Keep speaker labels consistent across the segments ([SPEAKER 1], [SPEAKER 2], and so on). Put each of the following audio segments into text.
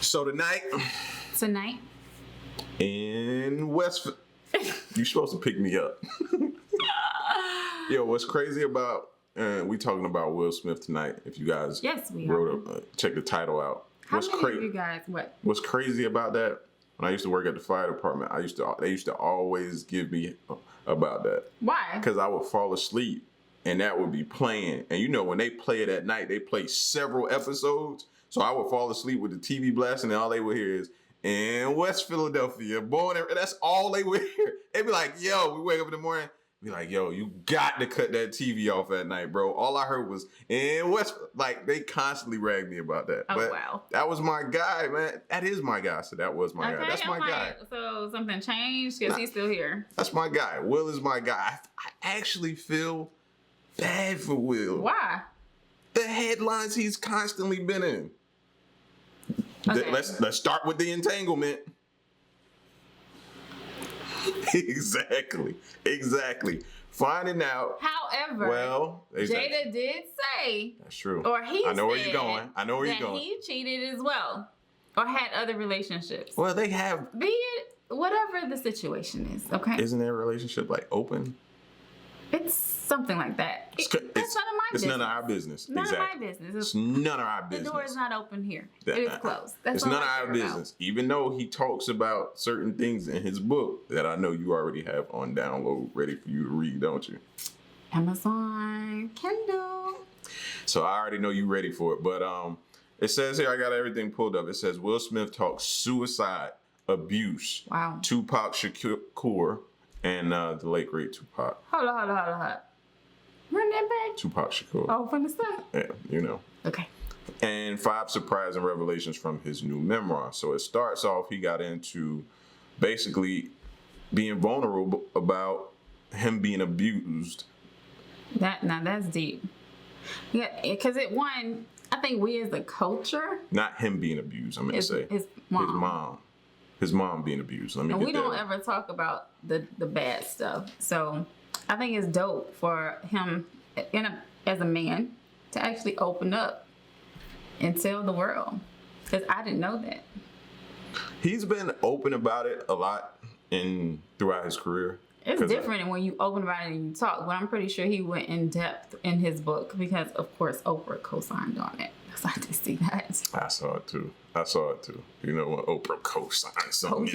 [SPEAKER 1] So tonight in West, you supposed to pick me up. Yo, what's crazy about? We talking about Will Smith tonight. If you guys check the title out.
[SPEAKER 2] How many of you guys? What?
[SPEAKER 1] What's crazy about that? When I used to work at the fire department, they used to always give me about that.
[SPEAKER 2] Why?
[SPEAKER 1] Because I would fall asleep and that would be playing. And you know, when they play it at night, they play several episodes. So I would fall asleep with the TV blasting and all they would hear is, in West Philadelphia, born there. That's all they would hear. They'd be like, yo, we wake up in the morning, be like, yo, you got to cut that TV off at night, bro. All I heard was, in West, like, they constantly ragged me about that.
[SPEAKER 2] Oh,
[SPEAKER 1] but
[SPEAKER 2] wow.
[SPEAKER 1] That was my guy, man. That is my guy. So that was my guy. That's my guy.
[SPEAKER 2] So something changed because he's still here.
[SPEAKER 1] That's my guy. Will is my guy. I actually feel bad for Will.
[SPEAKER 2] Why?
[SPEAKER 1] The headlines he's constantly been in.
[SPEAKER 2] Okay.
[SPEAKER 1] Let's start with the entanglement. Exactly. Finding out.
[SPEAKER 2] However, Jada did say
[SPEAKER 1] that's true.
[SPEAKER 2] Or he
[SPEAKER 1] I know where
[SPEAKER 2] said
[SPEAKER 1] you're going.
[SPEAKER 2] He cheated as well, or had other relationships.
[SPEAKER 1] Well, they have.
[SPEAKER 2] Be it whatever the situation is. Okay.
[SPEAKER 1] Isn't their relationship like open?
[SPEAKER 2] It's something like that. That's none of my business.
[SPEAKER 1] It's none of our business.
[SPEAKER 2] None of my business.
[SPEAKER 1] It's none of our business.
[SPEAKER 2] The door is not open here. It is closed.
[SPEAKER 1] It's none of our business. Even though he talks about certain things in his book that I know you already have on download, ready for you to read, don't you?
[SPEAKER 2] Amazon Kindle.
[SPEAKER 1] So I already know you ready for it. But it says here, I got everything pulled up. It says Will Smith talks suicide, abuse.
[SPEAKER 2] Wow.
[SPEAKER 1] Tupac Shakur and the late great Tupac.
[SPEAKER 2] Hold on. Run that back.
[SPEAKER 1] Tupac Shakur.
[SPEAKER 2] Oh, from the start?
[SPEAKER 1] Yeah, you know.
[SPEAKER 2] Okay.
[SPEAKER 1] And 5 surprising revelations from his new memoir. So it starts off, he got into basically being vulnerable about him being abused.
[SPEAKER 2] Now that's deep. Yeah, because I think we as a culture.
[SPEAKER 1] Not him being abused, I'm going to say.
[SPEAKER 2] His mom.
[SPEAKER 1] His mom being abused.
[SPEAKER 2] And we don't ever talk about the bad stuff. So I think it's dope for him as a man to actually open up and tell the world. Because I didn't know that.
[SPEAKER 1] He's been open about it a lot throughout his career.
[SPEAKER 2] It's different when you open about it and you talk, but I'm pretty sure he went in depth in his book because, of course, Oprah co-signed on it. So I did see that.
[SPEAKER 1] I saw it too. You know, when Oprah co-signed something,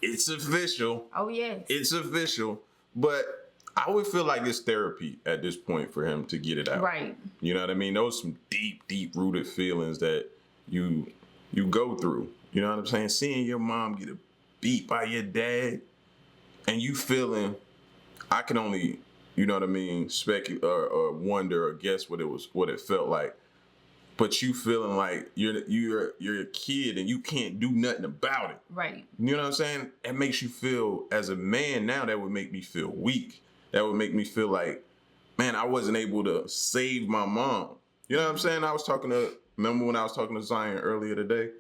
[SPEAKER 1] it's official.
[SPEAKER 2] Oh, yes.
[SPEAKER 1] It's official. But I would feel like it's therapy at this point for him to get it out.
[SPEAKER 2] Right.
[SPEAKER 1] You know what I mean? Those some deep rooted feelings that you go through. You know what I'm saying? Seeing your mom get beat by your dad and you feeling, I can only, you know what I mean, speculate or wonder or guess what it felt like. But you feeling like you're a kid and you can't do nothing about it.
[SPEAKER 2] Right.
[SPEAKER 1] You know what I'm saying? It makes you feel, as a man now, that would make me feel weak. That would make me feel like, man, I wasn't able to save my mom. You know what I'm saying? Remember when I was talking to Zion earlier today?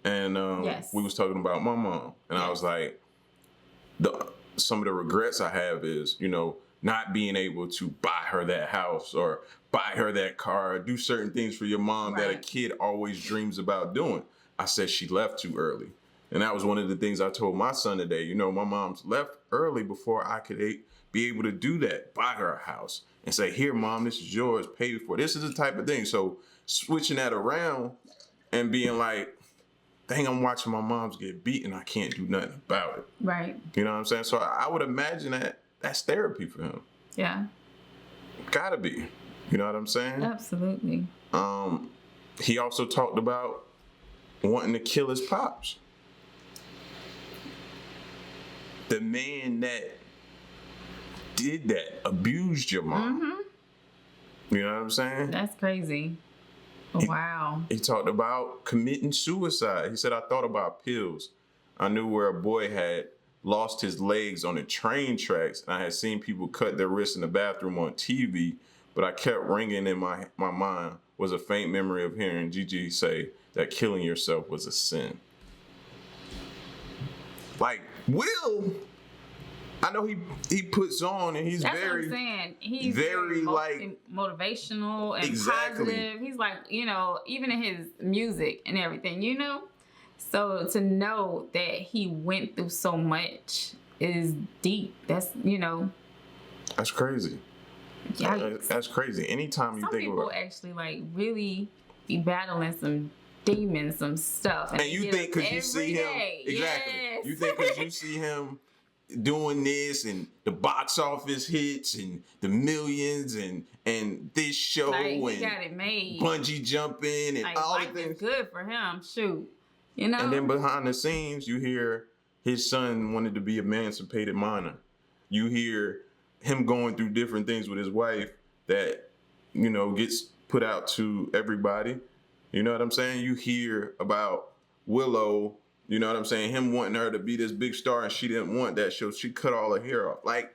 [SPEAKER 1] And
[SPEAKER 2] yes.
[SPEAKER 1] We was talking about my mom. And I was like, some of the regrets I have is, you know, not being able to buy her that house or buy her that car, do certain things for your mom that a kid always dreams about doing. I said she left too early. And that was one of the things I told my son today. You know, my mom's left early before I could be able to do that, buy her a house and say, here, mom, this is yours, pay for it. This is the type of thing. So switching that around and being like, dang, I'm watching my moms get beaten. I can't do nothing about it.
[SPEAKER 2] Right.
[SPEAKER 1] You know what I'm saying? So I would imagine that's therapy for him.
[SPEAKER 2] Yeah.
[SPEAKER 1] Gotta be. You know what I'm saying?
[SPEAKER 2] Absolutely.
[SPEAKER 1] He also talked about wanting to kill his pops. The man that did that, abused your mom. Mm-hmm. You know what I'm saying?
[SPEAKER 2] That's crazy. Wow.
[SPEAKER 1] He talked about committing suicide. He said, I thought about pills. I knew where a boy had lost his legs on the train tracks, and I had seen people cut their wrists in the bathroom on TV, but I kept ringing in my mind was a faint memory of hearing Gigi say that killing yourself was a sin. Like, Will, I know he puts on and
[SPEAKER 2] That's what I'm saying. He's very like motivational and positive. He's like, you know, even in his music and everything, you know, So to know that he went through so much is deep. That's,
[SPEAKER 1] That's crazy.
[SPEAKER 2] yikes.
[SPEAKER 1] That's crazy. Anytime you
[SPEAKER 2] Some
[SPEAKER 1] think
[SPEAKER 2] people
[SPEAKER 1] about,
[SPEAKER 2] actually like really be battling some demons, some stuff.
[SPEAKER 1] and
[SPEAKER 2] they
[SPEAKER 1] you
[SPEAKER 2] get
[SPEAKER 1] think
[SPEAKER 2] up
[SPEAKER 1] because you
[SPEAKER 2] every
[SPEAKER 1] see him,
[SPEAKER 2] day.
[SPEAKER 1] exactly.
[SPEAKER 2] Yes.
[SPEAKER 1] You think because you see him doing this and the box office hits and the millions and this show
[SPEAKER 2] Like, he
[SPEAKER 1] and
[SPEAKER 2] got it made.
[SPEAKER 1] bungee jumping and
[SPEAKER 2] Like,
[SPEAKER 1] all the
[SPEAKER 2] life is
[SPEAKER 1] things.
[SPEAKER 2] good for him. Shoot. You know?
[SPEAKER 1] And then behind the scenes, you hear his son wanted to be emancipated minor. You hear him going through different things with his wife that, gets put out to everybody. You know what I'm saying? You hear about Willow, you know what I'm saying? Him wanting her to be this big star and she didn't want that, so she cut all her hair off. Like,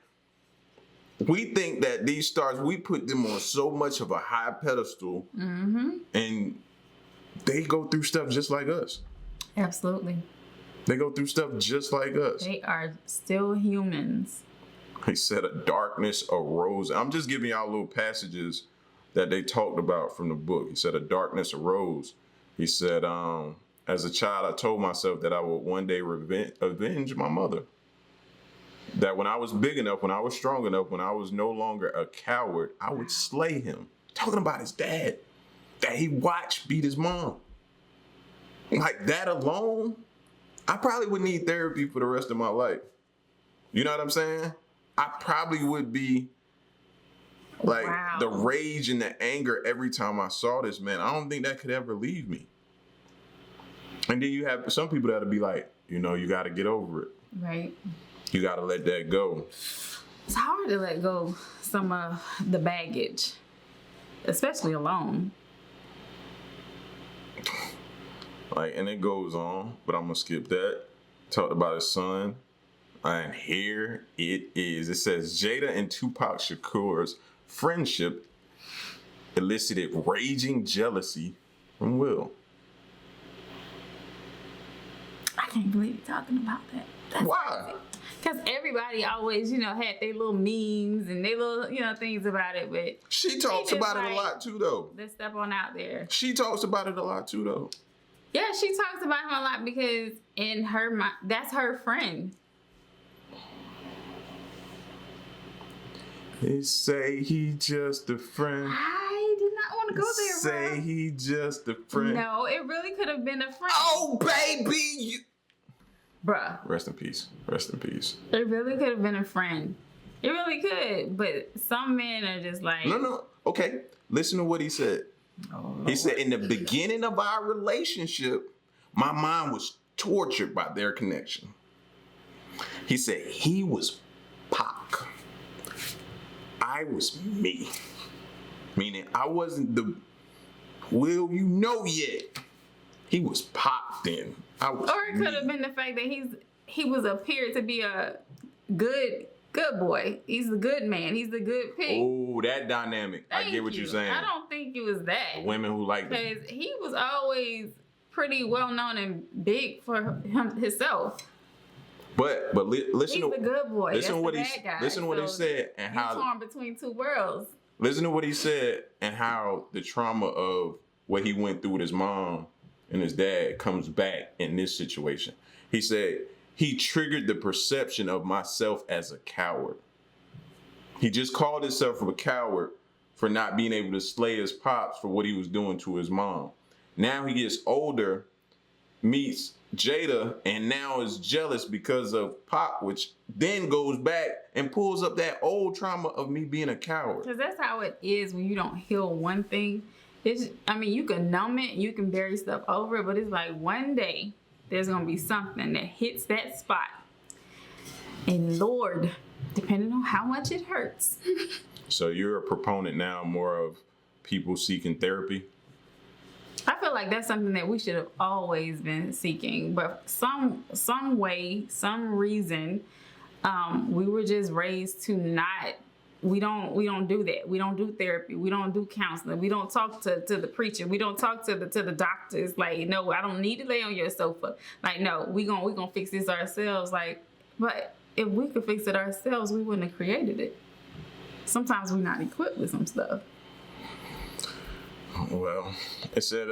[SPEAKER 1] we think that these stars, we put them on so much of a high pedestal, and they go through stuff just like us.
[SPEAKER 2] Absolutely.
[SPEAKER 1] They go through stuff just like us.
[SPEAKER 2] They are still humans.
[SPEAKER 1] He said a darkness arose. I'm just giving y'all little passages that they talked about from the book. He said a darkness arose. He said, as a child, I told myself that I would one day avenge my mother. That when I was big enough, when I was strong enough, when I was no longer a coward, I would slay him. Talking about his dad that he watched beat his mom. Like that alone, I probably would need therapy for the rest of my life. You know what I'm saying? I probably would be like
[SPEAKER 2] Wow.
[SPEAKER 1] the rage and the anger every time I saw this, man. I don't think that could ever leave me. And then you have some people that'll be like, you got to get over it.
[SPEAKER 2] Right.
[SPEAKER 1] You got to let that go.
[SPEAKER 2] It's hard to let go some of the baggage, especially alone.
[SPEAKER 1] Like, and it goes on, but I'm going to skip that. Talked about his son. And here it is. It says Jada and Tupac Shakur's friendship elicited raging jealousy from Will.
[SPEAKER 2] I can't believe you're talking about that. That's
[SPEAKER 1] Why?
[SPEAKER 2] Because everybody always, had their little memes and their little, things about it. But
[SPEAKER 1] She talks
[SPEAKER 2] just
[SPEAKER 1] about it a
[SPEAKER 2] like-
[SPEAKER 1] lot too, though.
[SPEAKER 2] let's step on out there.
[SPEAKER 1] She talks about it a lot too, though.
[SPEAKER 2] Yeah, she talks about him a lot because in her mind, that's her friend.
[SPEAKER 1] He say he just a friend.
[SPEAKER 2] I did not want to go there,
[SPEAKER 1] Say
[SPEAKER 2] bro.
[SPEAKER 1] he just a friend.
[SPEAKER 2] No, it really could have been a friend.
[SPEAKER 1] Oh, baby.
[SPEAKER 2] Bruh.
[SPEAKER 1] Rest in peace. Rest in peace.
[SPEAKER 2] It really could have been a friend. It really could. But some men are just like,
[SPEAKER 1] No. Okay. Listen to what he said.
[SPEAKER 2] oh,
[SPEAKER 1] He said, in the beginning of our relationship, my mind was tortured by their connection. He said, he was Pac. I was me. Meaning, I wasn't the Will yet. He was Pac then. I was
[SPEAKER 2] or it could
[SPEAKER 1] me.
[SPEAKER 2] have been the fact that he was appeared to be a good boy. He's the good man. He's the good pig.
[SPEAKER 1] Oh, that dynamic. I
[SPEAKER 2] Thank
[SPEAKER 1] get what
[SPEAKER 2] you.
[SPEAKER 1] you're saying.
[SPEAKER 2] I don't think it was that.
[SPEAKER 1] Women who like them.
[SPEAKER 2] Because he was always pretty well known and big for himself.
[SPEAKER 1] But listen
[SPEAKER 2] He's
[SPEAKER 1] to
[SPEAKER 2] the good boy.
[SPEAKER 1] listen
[SPEAKER 2] That's
[SPEAKER 1] what
[SPEAKER 2] the
[SPEAKER 1] he
[SPEAKER 2] bad guy.
[SPEAKER 1] listen what he
[SPEAKER 2] So
[SPEAKER 1] said and
[SPEAKER 2] He's
[SPEAKER 1] how
[SPEAKER 2] torn between two worlds.
[SPEAKER 1] listen to what he said and how the trauma of what he went through with his mom and his dad comes back in this situation. He said he triggered the perception of myself as a coward. He just called himself a coward for not being able to slay his pops for what he was doing to his mom. Now he gets older, meets Jada, and now is jealous because of Pop, which then goes back and pulls up that old trauma of me being a coward.
[SPEAKER 2] Because that's how it is when you don't heal one thing. You can numb it, you can bury stuff over it, but it's like one day there's going to be something that hits that spot. And Lord, depending on how much it hurts.
[SPEAKER 1] So you're a proponent now more of people seeking therapy?
[SPEAKER 2] I feel like that's something that we should have always been seeking, but some way, some reason, we were just raised to not. We don't do that. We don't do therapy. We don't do counseling. We don't talk to the preacher. We don't talk to the doctors. Like, no, I don't need to lay on your sofa. Like, no, we gonna fix this ourselves. Like, but if we could fix it ourselves, we wouldn't have created it. Sometimes we're not equipped with some stuff.
[SPEAKER 1] Well, it said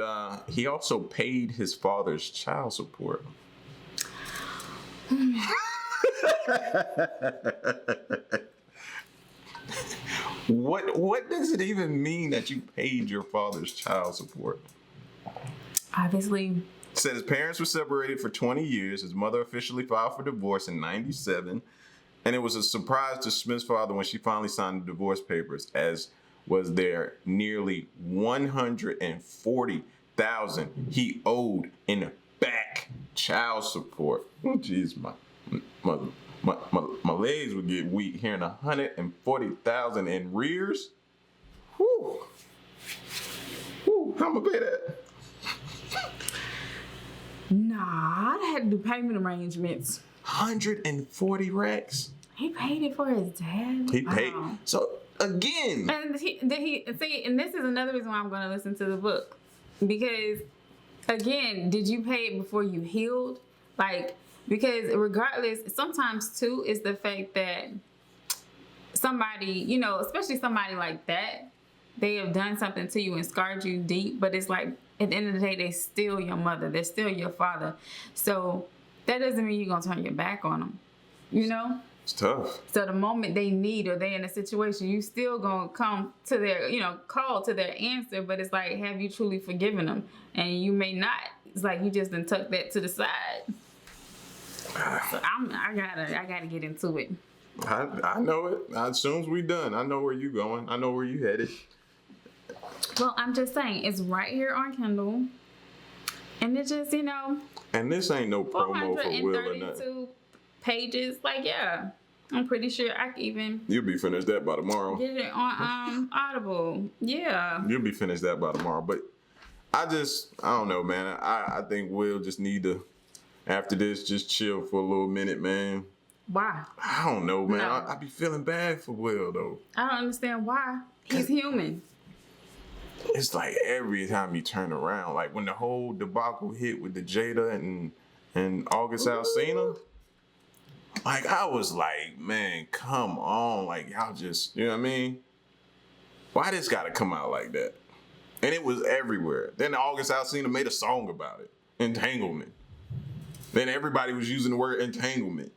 [SPEAKER 1] he also paid his father's child support. What does it even mean that you paid your father's child support?
[SPEAKER 2] Obviously,
[SPEAKER 1] Said his parents were separated for 20 years. His mother officially filed for divorce in 97. And it was a surprise to Smith's father when she finally signed the divorce papers, as was there nearly $140,000 he owed in back child support. Oh, jeez, my legs would get weak hearing $140,000 in arrears. Whew. Whew, how am I pay that?
[SPEAKER 2] nah, I had to do payment arrangements.
[SPEAKER 1] 140 racks.
[SPEAKER 2] He paid it for his dad.
[SPEAKER 1] He paid.
[SPEAKER 2] Wow.
[SPEAKER 1] So again,
[SPEAKER 2] And he see, and this is another reason why I'm going to listen to the book, because again, did you pay it before you healed? Like, because regardless, sometimes too is the fact that somebody, you know, especially somebody like that, they have done something to you and scarred you deep, but it's like at the end of the day, they still your mother, they're still your father. So that doesn't mean you're gonna turn your back on them, you know?
[SPEAKER 1] it's tough.
[SPEAKER 2] So the moment they need or they're in a situation, you still gonna come to their, you know, call to their answer, but it's like, have you truly forgiven them? And you may not. It's like you just done tuck that to the side. So I gotta get into it.
[SPEAKER 1] I know it. As soon as we done, I know where you going. I know where you headed.
[SPEAKER 2] Well, I'm just saying, it's right here on Kindle. And it's just, you know,
[SPEAKER 1] And this ain't no promo for Will or nothing.
[SPEAKER 2] 432 pages. Like, yeah, I'm pretty sure I can even
[SPEAKER 1] You'll be finished that by tomorrow.
[SPEAKER 2] get it on Audible. Yeah.
[SPEAKER 1] You'll be finished that by tomorrow. But I don't know, man. I think Will just need to, after this, just chill for a little minute, man.
[SPEAKER 2] Why?
[SPEAKER 1] I don't know, man.
[SPEAKER 2] No.
[SPEAKER 1] I be feeling bad for Will, though.
[SPEAKER 2] I don't understand why. He's human.
[SPEAKER 1] It's like every time you turn around, like when the whole debacle hit with the Jada and August Alsina, like I was like, man, come on, like y'all just, you know what I mean? Why this gotta come out like that? And it was everywhere. Then August Alsina made a song about it, entanglement. Then everybody was using the word entanglement.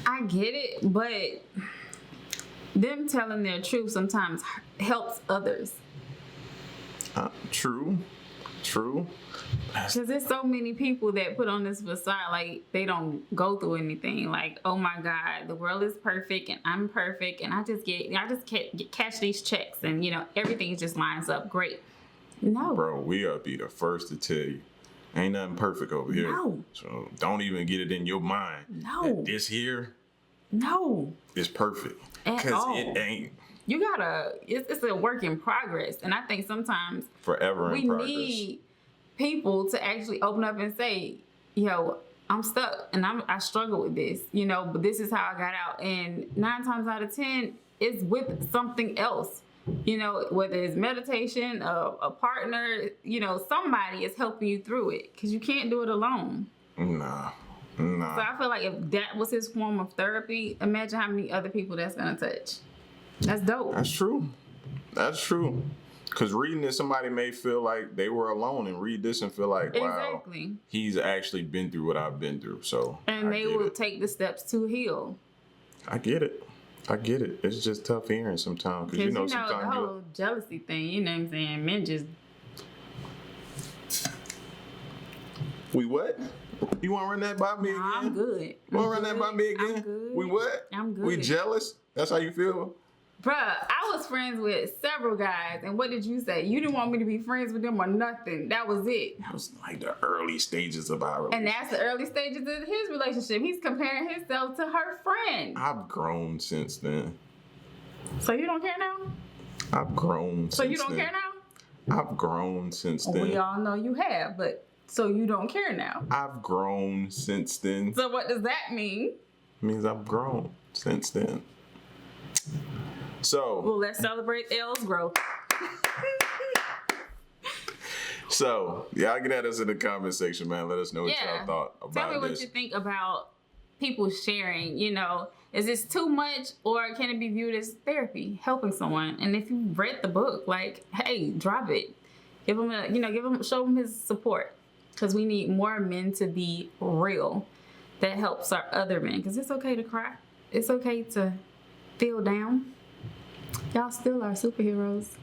[SPEAKER 2] I get it, but them telling their truth sometimes helps others.
[SPEAKER 1] True.
[SPEAKER 2] Because there's so many people that put on this facade like they don't go through anything. Like, oh my God, the world is perfect and I'm perfect and I just catch these checks and, you know, everything just lines up great. No.
[SPEAKER 1] Bro, we'll be the first to tell you. Ain't nothing perfect over here.
[SPEAKER 2] No.
[SPEAKER 1] So don't even get it in your mind.
[SPEAKER 2] No.
[SPEAKER 1] That this here
[SPEAKER 2] No.
[SPEAKER 1] is perfect.
[SPEAKER 2] At all.
[SPEAKER 1] It ain't
[SPEAKER 2] You gotta, it's a work in progress. And I think sometimes
[SPEAKER 1] forever in
[SPEAKER 2] we
[SPEAKER 1] progress.
[SPEAKER 2] need people to actually open up and say, yo, I'm stuck and I struggle with this, you know, but this is how I got out. And 9 times out of 10, it's with something else, you know, whether it's meditation, a partner, you know, somebody is helping you through it because you can't do it alone.
[SPEAKER 1] Nah.
[SPEAKER 2] So I feel like if that was his form of therapy, imagine how many other people that's gonna touch. That's dope.
[SPEAKER 1] That's true. Because reading this, somebody may feel like they were alone and read this and feel like, wow,
[SPEAKER 2] Exactly.
[SPEAKER 1] he's actually been through what I've been through. So
[SPEAKER 2] And
[SPEAKER 1] I
[SPEAKER 2] they
[SPEAKER 1] get
[SPEAKER 2] will
[SPEAKER 1] it.
[SPEAKER 2] take the steps to heal.
[SPEAKER 1] I get it. It's just tough hearing sometimes. Because,
[SPEAKER 2] Because,
[SPEAKER 1] you know,
[SPEAKER 2] the
[SPEAKER 1] sometimes
[SPEAKER 2] whole jealousy thing, you know what I'm saying? Men just,
[SPEAKER 1] we what? You want to run that by me again?
[SPEAKER 2] I'm good.
[SPEAKER 1] You want to run that by me again?
[SPEAKER 2] I'm good.
[SPEAKER 1] We what?
[SPEAKER 2] I'm good.
[SPEAKER 1] We jealous? That's how you feel?
[SPEAKER 2] Bruh, I was friends with several guys, and what did you say? You didn't want me to be friends with them or nothing. That was it.
[SPEAKER 1] That was like the early stages of our
[SPEAKER 2] And that's the early stages of his relationship. He's comparing himself to her friend.
[SPEAKER 1] I've grown since then.
[SPEAKER 2] So you don't care now?
[SPEAKER 1] I've grown
[SPEAKER 2] So
[SPEAKER 1] since
[SPEAKER 2] you don't
[SPEAKER 1] then.
[SPEAKER 2] care now?
[SPEAKER 1] I've grown since then.
[SPEAKER 2] We all know you have, but so you don't care now.
[SPEAKER 1] I've grown since then.
[SPEAKER 2] So what does that mean?
[SPEAKER 1] Means I've grown since then. So,
[SPEAKER 2] Well, let's celebrate L's growth.
[SPEAKER 1] y'all get at us in the comment section, man. Let us know what
[SPEAKER 2] Yeah.
[SPEAKER 1] y'all thought
[SPEAKER 2] Tell me
[SPEAKER 1] about
[SPEAKER 2] what
[SPEAKER 1] this.
[SPEAKER 2] you think about people sharing, is this too much, or can it be viewed as therapy, helping someone? And if you read the book, like, hey, drop it. Give him show him his support, because we need more men to be real. That helps our other men, because it's okay to cry. It's okay to feel down. Y'all still are superheroes.